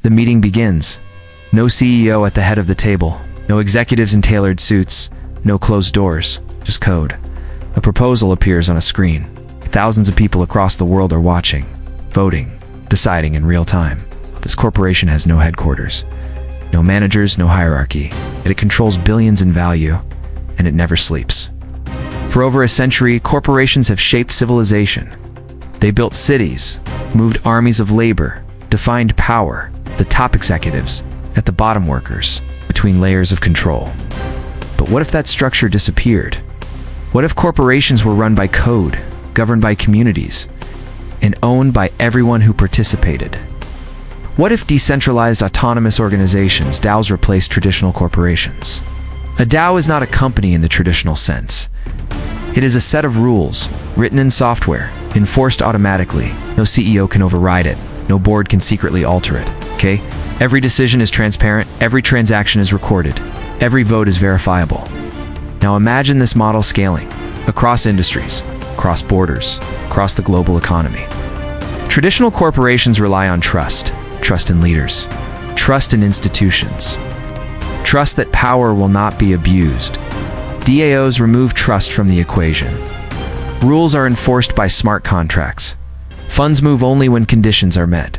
The meeting begins. No CEO at the head of the table, no executives in tailored suits, no closed doors, just code. A proposal appears on a screen. Thousands of people across the world are watching, voting, deciding in real time. This corporation has no headquarters, no managers, no hierarchy, yet it controls billions in value, and it never sleeps. For over a century, corporations have shaped civilization. They built cities, moved armies of labor, defined power, the top executives, at the bottom workers, between layers of control. But what if that structure disappeared? What if corporations were run by code, governed by communities, and owned by everyone who participated? What if decentralized autonomous organizations, DAOs, replaced traditional corporations? A DAO is not a company in the traditional sense. It is a set of rules, written in software, enforced automatically. No CEO can override it. No board can secretly alter it, okay? Every decision is transparent, every transaction is recorded, every vote is verifiable. Now imagine this model scaling across industries, across borders, across the global economy. Traditional corporations rely on trust in leaders, trust in institutions, trust that power will not be abused. DAOs remove trust from the equation. Rules are enforced by smart contracts. Funds move only when conditions are met.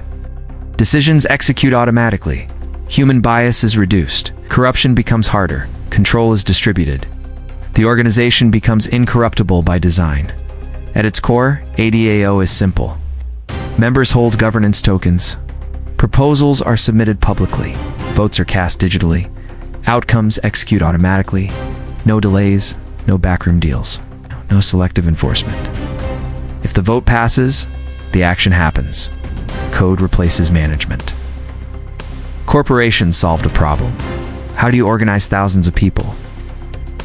Decisions execute automatically. Human bias is reduced. Corruption becomes harder. Control is distributed. The organization becomes incorruptible by design. At its core, a DAO is simple. Members hold governance tokens. Proposals are submitted publicly. Votes are cast digitally. Outcomes execute automatically. No delays, no backroom deals, no selective enforcement. If the vote passes, the action happens. Code replaces management. Corporations solved a problem. How do you organize thousands of people?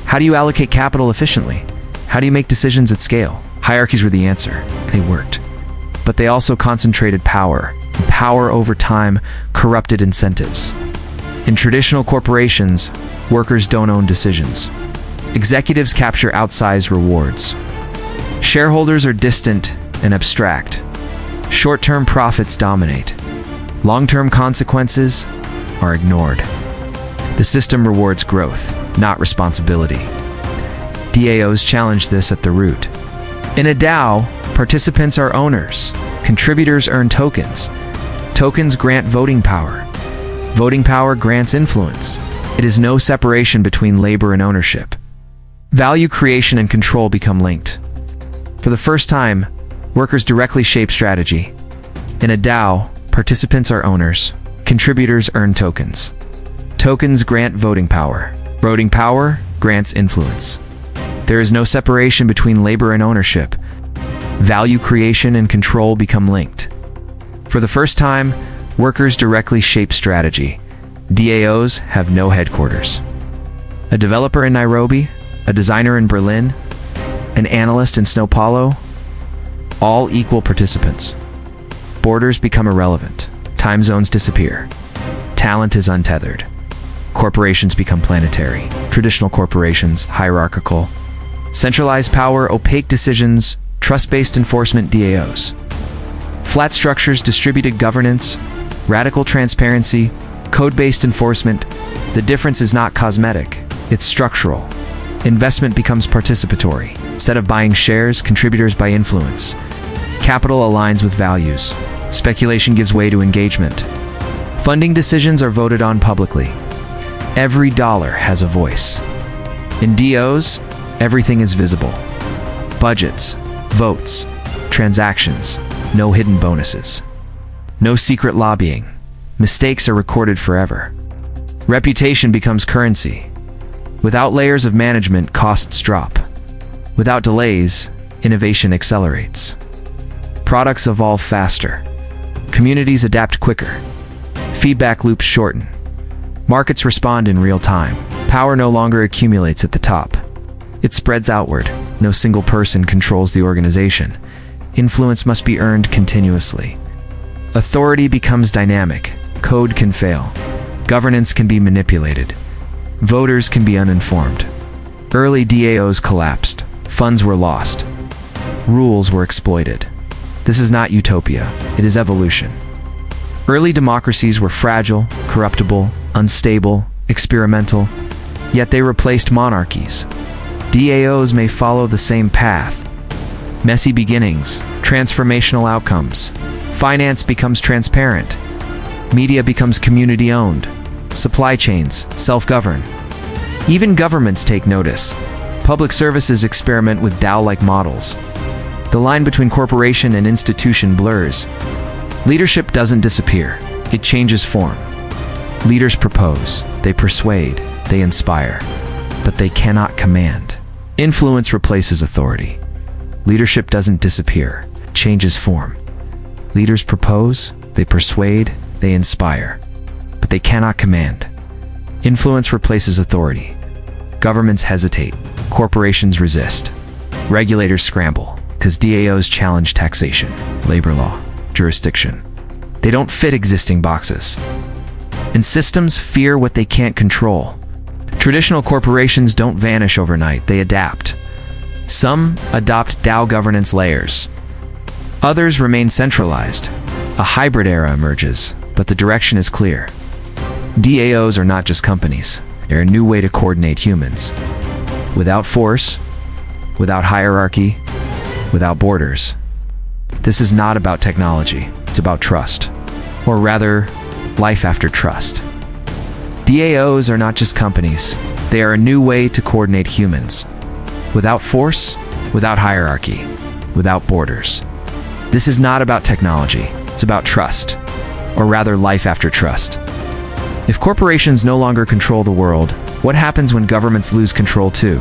How do you allocate capital efficiently? How do you make decisions at scale? Hierarchies were the answer. They worked. But they also concentrated power. Power over time corrupted incentives. In traditional corporations, workers don't own decisions. Executives capture outsized rewards. Shareholders are distant and abstract. Short-term profits dominate. Long-term consequences are ignored. The system rewards growth, not responsibility. DAOs challenge this at the root. In a DAO, participants are owners. Contributors earn tokens. Tokens grant voting power. Voting power grants influence. It is no separation between labor and ownership. Value creation and control become linked. For the first time, workers directly shape strategy. In a DAO, participants are owners. Contributors earn tokens. Tokens grant voting power. Voting power grants influence. There is no separation between labor and ownership. Value creation and control become linked. For the first time, workers directly shape strategy. DAOs have no headquarters. A developer in Nairobi, a designer in Berlin, an analyst in Sao Paulo, all equal participants. Borders become irrelevant. Time zones disappear. Talent is untethered. Corporations become planetary. Traditional corporations, hierarchical. Centralized power, opaque decisions, trust-based enforcement, DAOs. Flat structures, distributed governance, radical transparency, code-based enforcement. The difference is not cosmetic, it's structural. Investment becomes participatory. Instead of buying shares, contributors buy influence. Capital aligns with values. Speculation gives way to engagement. Funding decisions are voted on publicly. Every dollar has a voice. In DAOs, everything is visible. Budgets, votes, transactions, no hidden bonuses. No secret lobbying. Mistakes are recorded forever. Reputation becomes currency. Without layers of management, costs drop. Without delays, innovation accelerates. Products evolve faster. Communities adapt quicker. Feedback loops shorten. Markets respond in real time. Power no longer accumulates at the top. It spreads outward. No single person controls the organization. Influence must be earned continuously. Authority becomes dynamic. Code can fail. Governance can be manipulated. Voters can be uninformed. Early DAOs collapsed. Funds were lost. Rules were exploited. This is not utopia. It is evolution. Early democracies were fragile, corruptible, unstable, experimental, yet they replaced monarchies. DAOs may follow the same path. Messy beginnings, transformational outcomes. Finance becomes transparent. Media becomes community-owned. Supply chains self-govern. Even governments take notice. Public services experiment with DAO-like models. The line between corporation and institution blurs. Leadership doesn't disappear. It changes form. Leaders propose, they persuade, they inspire, but they cannot command. Influence replaces authority. Leadership doesn't disappear, it changes form. Leaders propose, they persuade, they inspire, but they cannot command. Influence replaces authority. Governments hesitate, corporations resist. Regulators scramble, because DAOs challenge taxation, labor law, jurisdiction. They don't fit existing boxes. And systems fear what they can't control. Traditional corporations don't vanish overnight, they adapt. Some adopt DAO governance layers. Others remain centralized. A hybrid era emerges, but the direction is clear. DAOs are not just companies. They're a new way to coordinate humans. Without force, without hierarchy, without borders. This is not about technology, it's about trust. Or rather, life after trust. DAOs are not just companies, they are a new way to coordinate humans. Without force, without hierarchy, without borders. This is not about technology, it's about trust. Or rather, life after trust. If corporations no longer control the world, what happens when governments lose control too?